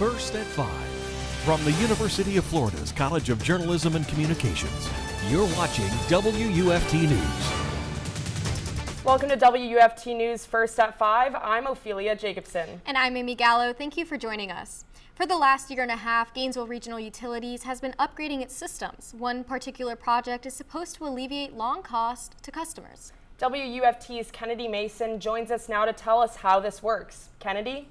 First at 5. From the University of Florida's College of Journalism and Communications, you're watching WUFT News. Welcome to WUFT News First at 5. I'm Ophelie Jacobson. And I'm Amy Galo. Thank you for joining us. For the last year and a half, Gainesville Regional Utilities has been upgrading its systems. One particular project is supposed to alleviate long costs to customers. WUFT's Kennedy Mason joins us now to tell us how this works. Kennedy?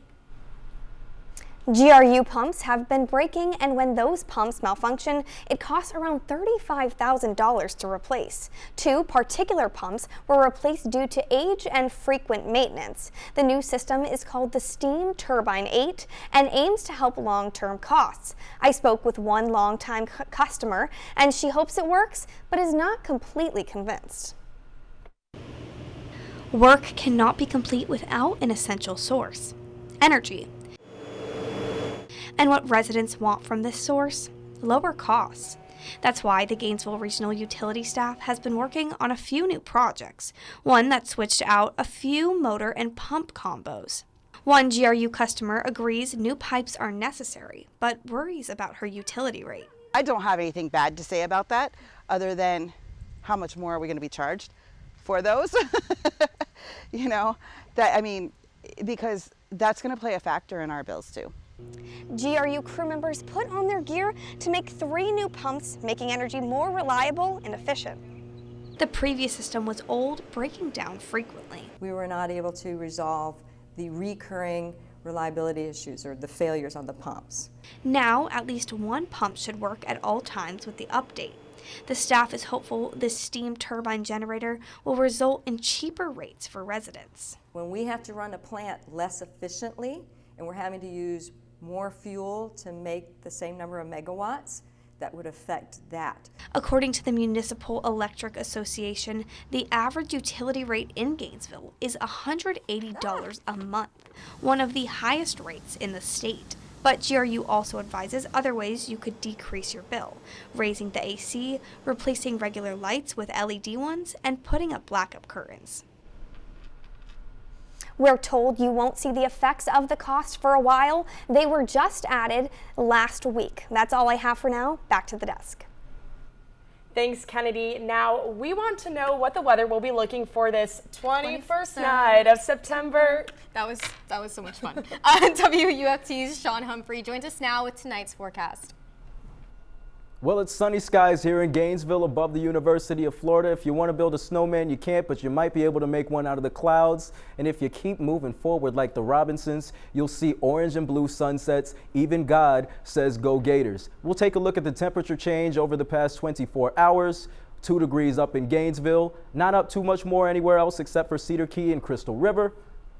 GRU pumps have been breaking, and when those pumps malfunction, it costs around $35,000 to replace. 2 particular pumps were replaced due to age and frequent maintenance. The new system is called the Steam Turbine 8 and aims to help long-term costs. I spoke with one longtime customer, and she hopes it works, but is not completely convinced. Work cannot be complete without an essential source: energy. And what residents want from this source? Lower costs. That's why the Gainesville Regional Utility staff has been working on a few new projects, one that switched out a few motor and pump combos. One GRU customer agrees new pipes are necessary, but worries about her utility rate. I don't have anything bad to say about that, other than how much more are we going to be charged for those? Because that's going to play a factor in our bills too. GRU crew members put on their gear to make 3 new pumps, making energy more reliable and efficient. The previous system was old, breaking down frequently. We were not able to resolve the recurring reliability issues or the failures on the pumps. Now, at least one pump should work at all times with the update. The staff is hopeful this steam turbine generator will result in cheaper rates for residents. When we have to run a plant less efficiently and we're having to use more fuel to make the same number of megawatts, that would affect that. According to the Municipal Electric Association, the average utility rate in Gainesville is $180 a month, one of the highest rates in the state. But GRU also advises other ways you could decrease your bill: raising the AC, replacing regular lights with LED ones, and putting up blackout curtains. We're told you won't see the effects of the cost for a while. They were just added last week. That's all I have for now. Back to the desk. Thanks, Kennedy. Now, we want to know what the weather will be looking for this 21st night of September. That was so much fun. WUFT's Shawn Humphrey joins us now with tonight's forecast. Well, it's sunny skies here in Gainesville above the University of Florida. If you want to build a snowman, you can't, but you might be able to make one out of the clouds. And if you keep moving forward like the Robinsons, you'll see orange and blue sunsets. Even God says go Gators. We'll take a look at the temperature change over the past 24 hours. 2 degrees up in Gainesville, not up too much more anywhere else except for Cedar Key and Crystal River.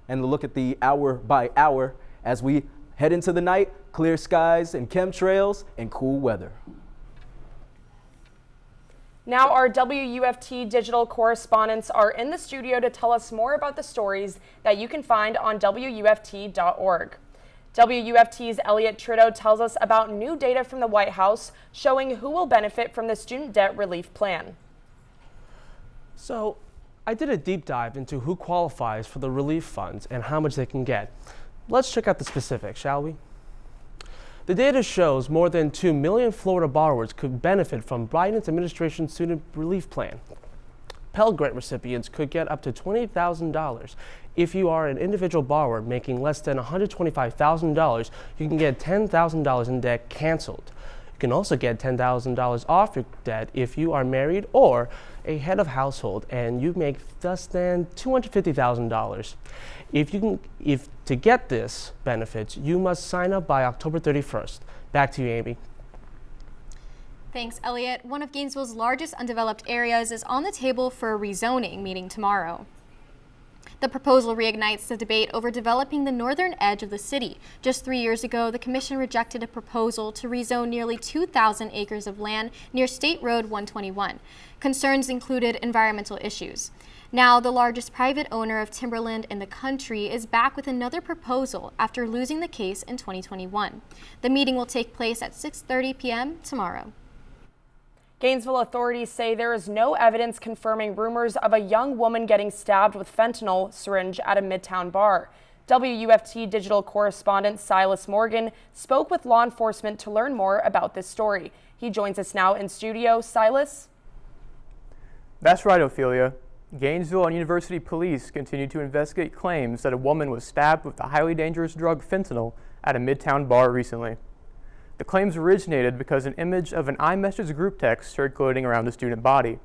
And look at the hour by hour as we head into the night: clear skies and chemtrails and cool weather. Now our WUFT digital correspondents are in the studio to tell us more about the stories that you can find on WUFT.org. WUFT's Elliot Trudeau tells us about new data from the White House showing who will benefit from the student debt relief plan. So I did a deep dive into who qualifies for the relief funds and how much they can get. Let's check out the specifics, shall we? The data shows more than 2 million Florida borrowers could benefit from Biden's administration student relief plan. Pell Grant recipients could get up to $28,000. If you are an individual borrower making less than $125,000, you can get $10,000 in debt canceled. You can also get $10,000 off your debt if you are married or a head of household and you make less than $250,000. If to get this benefit, you must sign up by October 31st. Back to you, Amy. Thanks, Elliot. One of Gainesville's largest undeveloped areas is on the table for a rezoning meeting tomorrow. The proposal reignites the debate over developing the northern edge of the city. Just 3 years ago, the commission rejected a proposal to rezone nearly 2,000 acres of land near State Road 121. Concerns included environmental issues. Now, the largest private owner of timberland in the country is back with another proposal after losing the case in 2021. The meeting will take place at 6:30 p.m. tomorrow. Gainesville authorities say there is no evidence confirming rumors of a young woman getting stabbed with fentanyl syringe at a Midtown bar. WUFT digital correspondent Silas Morgan spoke with law enforcement to learn more about this story. He joins us now in studio. Silas? That's right, Ophelia. Gainesville and University police continue to investigate claims that a woman was stabbed with the highly dangerous drug fentanyl at a Midtown bar recently. The claims originated because an image of an iMessage group text circulating around the student body.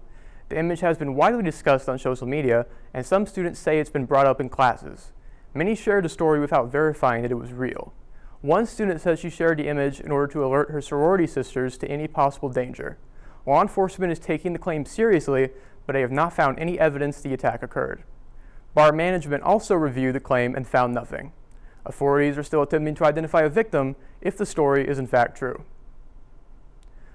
The image has been widely discussed on social media, and some students say it's been brought up in classes. Many shared the story without verifying that it was real. One student says she shared the image in order to alert her sorority sisters to any possible danger. Law enforcement is taking the claim seriously, but they have not found any evidence the attack occurred. Bar management also reviewed the claim and found nothing. Authorities are still attempting to identify a victim if the story is in fact true.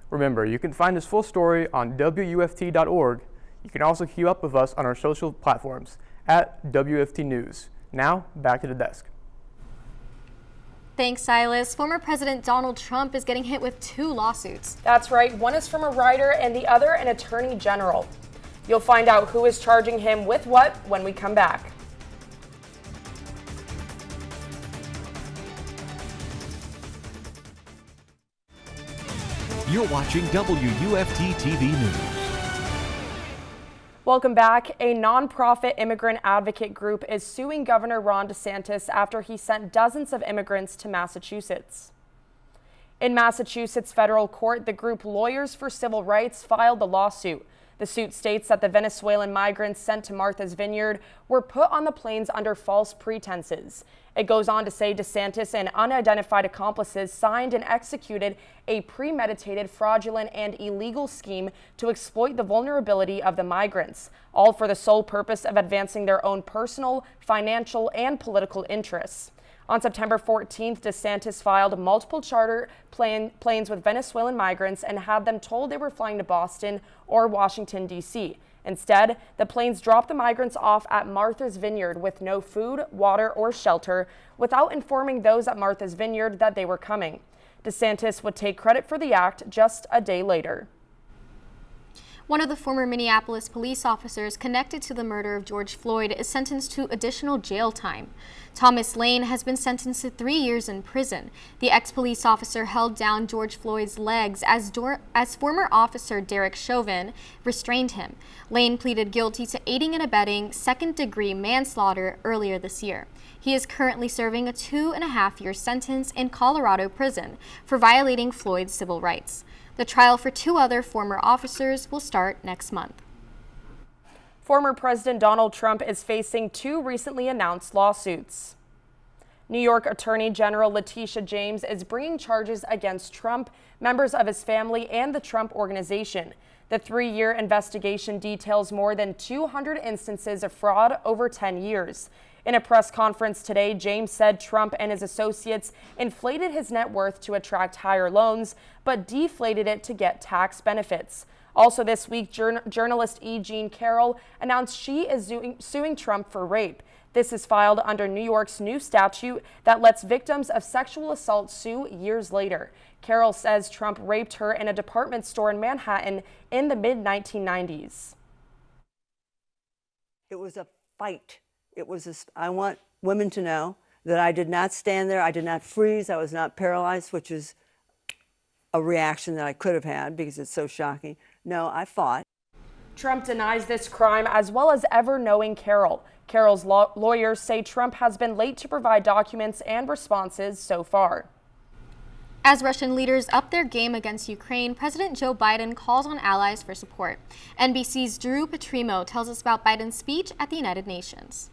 Remember, you can find this full story on WUFT.org. You can also keep up with us on our social platforms at WUFT News. Now, back to the desk. Thanks, Silas. Former President Donald Trump is getting hit with 2 lawsuits. That's right. One is from a writer and the other an attorney general. You'll find out who is charging him with what when we come back. You're watching WUFT TV News. Welcome back. A nonprofit immigrant advocate group is suing Governor Ron DeSantis after he sent dozens of immigrants to Massachusetts. In Massachusetts federal court, the group Lawyers for Civil Rights filed the lawsuit. The suit states that the Venezuelan migrants sent to Martha's Vineyard were put on the planes under false pretenses. It goes on to say DeSantis and unidentified accomplices signed and executed a premeditated, fraudulent, and illegal scheme to exploit the vulnerability of the migrants, all for the sole purpose of advancing their own personal, financial, and political interests. On September 14th, DeSantis filed multiple charter planes with Venezuelan migrants and had them told they were flying to Boston or Washington, D.C. Instead, the planes dropped the migrants off at Martha's Vineyard with no food, water, or shelter without informing those at Martha's Vineyard that they were coming. DeSantis would take credit for the act just a day later. One of the former Minneapolis police officers connected to the murder of George Floyd is sentenced to additional jail time. Thomas Lane has been sentenced to 3 years in prison. The ex-police officer held down George Floyd's legs as former officer Derek Chauvin restrained him. Lane pleaded guilty to aiding and abetting second-degree manslaughter earlier this year. He is currently serving a 2.5-year sentence in Colorado prison for violating Floyd's civil rights. The trial for 2 other former officers will start next month. Former President Donald Trump is facing 2 recently announced lawsuits. New York Attorney General Letitia James is bringing charges against Trump, members of his family, and the Trump Organization. The 3-year investigation details more than 200 instances of fraud over 10 years. In a press conference today, James said Trump and his associates inflated his net worth to attract higher loans, but deflated it to get tax benefits. Also this week, journalist E. Jean Carroll announced she is suing Trump for rape. This is filed under New York's new statute that lets victims of sexual assault sue years later. Carroll says Trump raped her in a department store in Manhattan in the mid-1990s. It was a fight. I want women to know that I did not stand there. I did not freeze. I was not paralyzed, which is a reaction that I could have had because it's so shocking. No, I fought. Trump denies this crime as well as ever knowing Carroll. Carroll's lawyers say Trump has been late to provide documents and responses so far. As Russian leaders up their game against Ukraine, President Joe Biden calls on allies for support. NBC's Drew Petrimo tells us about Biden's speech at the United Nations.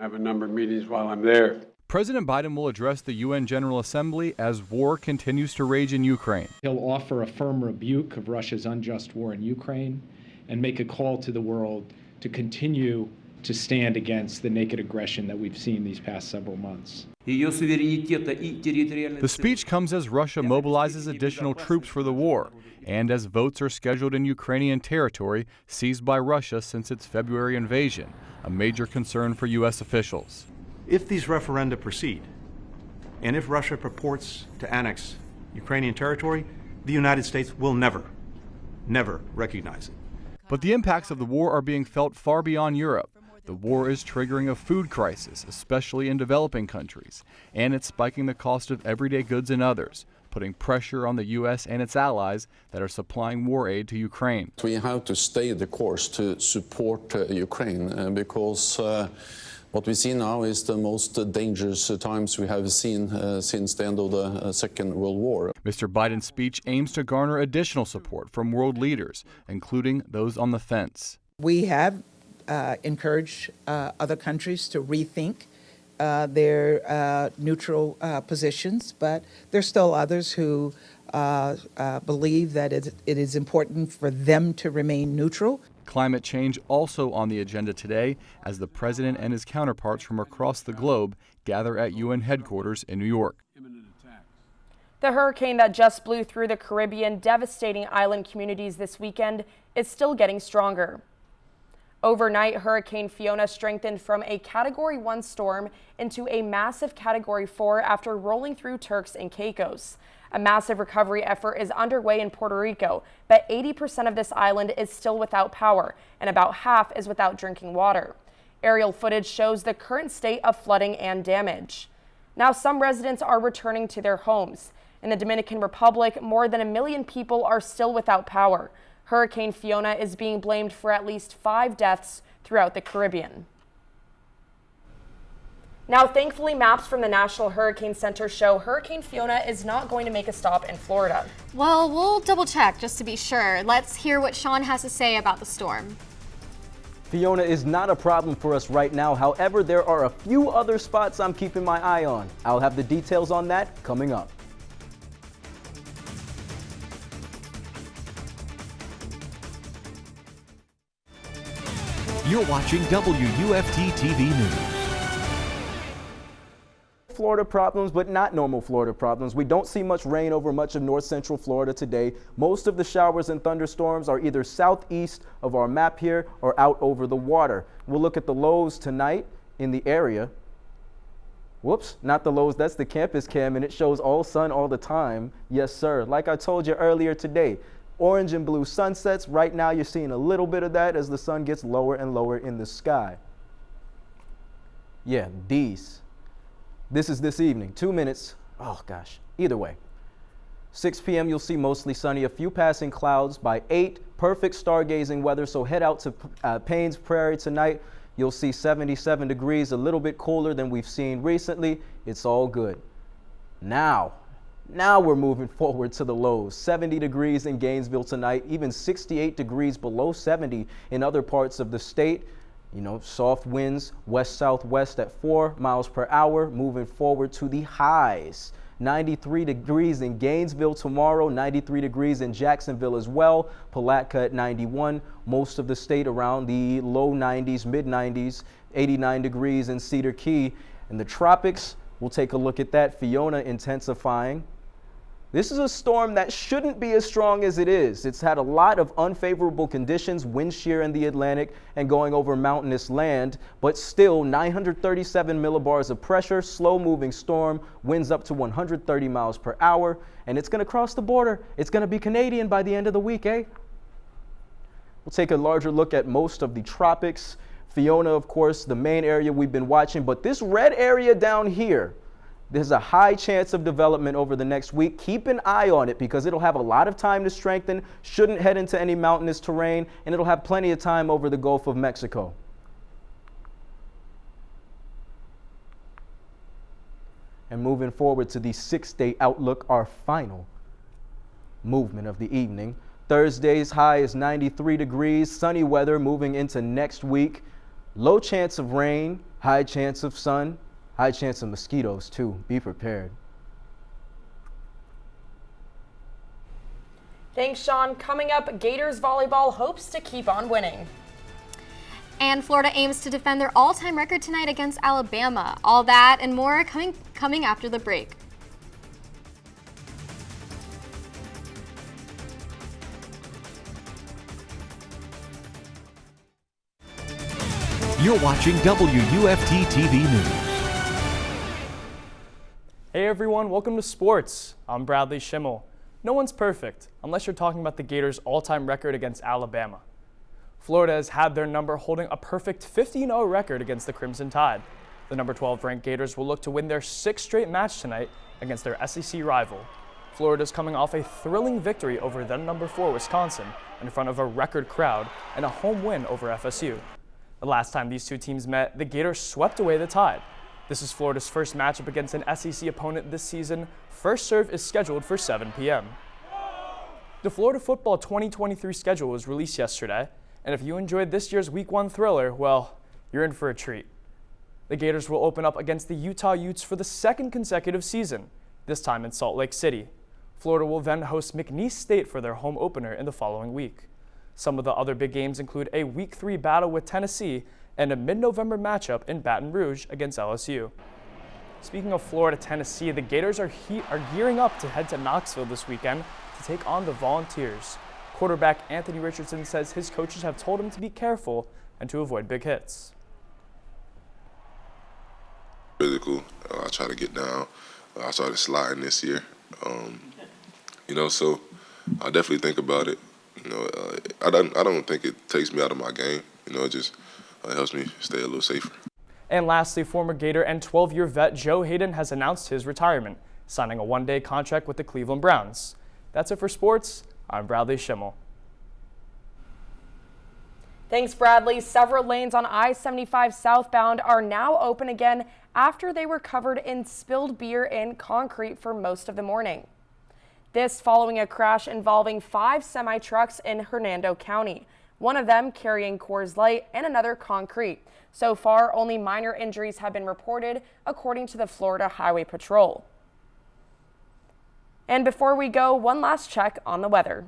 I have a number of meetings while I'm there. President Biden will address the UN General Assembly as war continues to rage in Ukraine. He'll offer a firm rebuke of Russia's unjust war in Ukraine and make a call to the world to continue to stand against the naked aggression that we've seen these past several months. The speech comes as Russia mobilizes additional troops for the war and as votes are scheduled in Ukrainian territory seized by Russia since its February invasion, a major concern for U.S. officials. If these referenda proceed, and if Russia purports to annex Ukrainian territory, the United States will never recognize it. But the impacts of the war are being felt far beyond Europe. The war is triggering a food crisis, especially in developing countries, and it's spiking the cost of everyday goods and others, putting pressure on the U.S. and its allies that are supplying war aid to Ukraine. We have to stay the course to support Ukraine because what we see now is the most dangerous times we have seen since the end of the Second World War. Mr. Biden's speech aims to garner additional support from world leaders, including those on the fence. We have encouraged other countries to rethink their neutral positions, but there's still others who believe that it is important for them to remain neutral. Climate change also on the agenda today as the president and his counterparts from across the globe gather at UN headquarters in New York. The hurricane that just blew through the Caribbean, devastating island communities this weekend, is still getting stronger. Overnight, Hurricane Fiona strengthened from a Category 1 storm into a massive Category 4 after rolling through Turks and Caicos. A massive recovery effort is underway in Puerto Rico, but 80% of this island is still without power, and about half is without drinking water. Aerial footage shows the current state of flooding and damage. Now some residents are returning to their homes. In the Dominican Republic, more than 1 million people are still without power. Hurricane Fiona is being blamed for at least 5 deaths throughout the Caribbean. Now, thankfully, maps from the National Hurricane Center show Hurricane Fiona is not going to make a stop in Florida. Well, we'll double check just to be sure. Let's hear what Shawn has to say about the storm. Fiona is not a problem for us right now. However, there are a few other spots I'm keeping my eye on. I'll have the details on that coming up. You're watching WUFT TV News. Florida problems, but not normal Florida problems. We don't see much rain over much of north central Florida today. Most of the showers and thunderstorms are either southeast of our map here or out over the water. We'll look at the lows tonight in the area. Whoops, not the lows, that's the campus cam, and it shows all sun all the time. Yes, sir. Like I told you earlier today, orange and blue sunsets. Right now you're seeing a little bit of that as the sun gets lower and lower in the sky. Yeah, these. This is this evening, 2 minutes. Oh gosh, either way. 6 p.m. you'll see mostly sunny, a few passing clouds. By 8, perfect stargazing weather, so head out to Paynes Prairie tonight. You'll see 77 degrees, a little bit cooler than we've seen recently. It's all good. Now we're moving forward to the lows. 70 degrees in Gainesville tonight, even 68 degrees below 70 in other parts of the state. You know, soft winds west-southwest at 4 miles per hour, moving forward to the highs. 93 degrees in Gainesville tomorrow, 93 degrees in Jacksonville as well. Palatka at 91, most of the state around the low 90s, mid-90s, 89 degrees in Cedar Key. In the tropics, we'll take a look at that. Fiona intensifying. This is a storm that shouldn't be as strong as it is. It's had a lot of unfavorable conditions, wind shear in the Atlantic and going over mountainous land, but still 937 millibars of pressure, slow moving storm, winds up to 130 miles per hour, and it's going to cross the border. It's going to be Canadian by the end of the week, eh? We'll take a larger look at most of the tropics. Fiona, of course, the main area we've been watching, but this red area down here, there's a high chance of development over the next week. Keep an eye on it because it'll have a lot of time to strengthen, shouldn't head into any mountainous terrain, and it'll have plenty of time over the Gulf of Mexico. And moving forward to the 6-day outlook, our final movement of the evening. Thursday's high is 93 degrees, sunny weather moving into next week. Low chance of rain, high chance of sun. High chance of mosquitoes too. Be prepared. Thanks, Shawn. Coming up, Gators volleyball hopes to keep on winning. And Florida aims to defend their all-time record tonight against Alabama. All that and more coming after the break. You're watching WUFT TV News. Hey everyone, welcome to sports. I'm Bradley Shimel. No one's perfect, unless you're talking about the Gators' all-time record against Alabama. Florida has had their number, holding a perfect 15-0 record against the Crimson Tide. The number 12 ranked Gators will look to win their 6th straight match tonight against their SEC rival. Florida's coming off a thrilling victory over then number 4 Wisconsin in front of a record crowd and a home win over FSU. The last time these two teams met, the Gators swept away the Tide. This is Florida's first matchup against an SEC opponent this season. First serve is scheduled for 7 p.m. The Florida football 2023 schedule was released yesterday, and if you enjoyed this year's Week 1 thriller, well, you're in for a treat. The Gators will open up against the Utah Utes for the 2nd consecutive season, this time in Salt Lake City. Florida will then host McNeese State for their home opener in the following week. Some of the other big games include a Week 3 battle with Tennessee and a mid-November matchup in Baton Rouge against LSU. Speaking of Florida-Tennessee, the Gators are gearing up to head to Knoxville this weekend to take on the Volunteers. Quarterback Anthony Richardson says his coaches have told him to be careful and to avoid big hits. Physical, I try to get down. I started sliding this year. So I definitely think about it. I don't think it takes me out of my game. It just helps me stay a little safer. And lastly, former Gator and 12-year vet Joe Hayden has announced his retirement, signing a one-day contract with the Cleveland Browns. That's it for sports. I'm Bradley Shimel. Thanks, Bradley. Several lanes on I-75 southbound are now open again after they were covered in spilled beer and concrete for most of the morning. This following a crash involving 5 semi-trucks in Hernando County, one of them carrying Coors Light and another concrete. So far, only minor injuries have been reported, according to the Florida Highway Patrol. And before we go, one last check on the weather.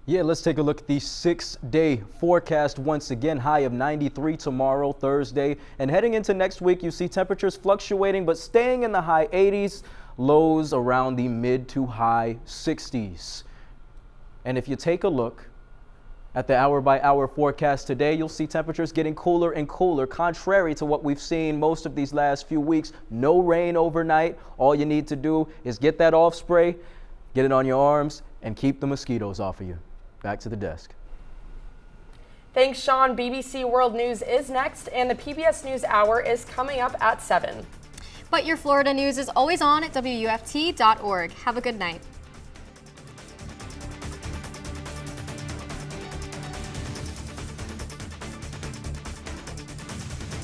Yeah, let's take a look at the 6-day forecast once again. High of 93 tomorrow, Thursday. And heading into next week, you see temperatures fluctuating but staying in the high 80s. Lows around the mid to high 60s. And if you take a look at the hour-by-hour forecast today, you'll see temperatures getting cooler and cooler, contrary to what we've seen most of these last few weeks. No rain overnight. All you need to do is get that off spray, get it on your arms, and keep the mosquitoes off of you. Back to the desk. Thanks, Shawn. BBC World News is next, and the PBS News Hour is coming up at 7. But your Florida news is always on at WUFT.org. Have a good night.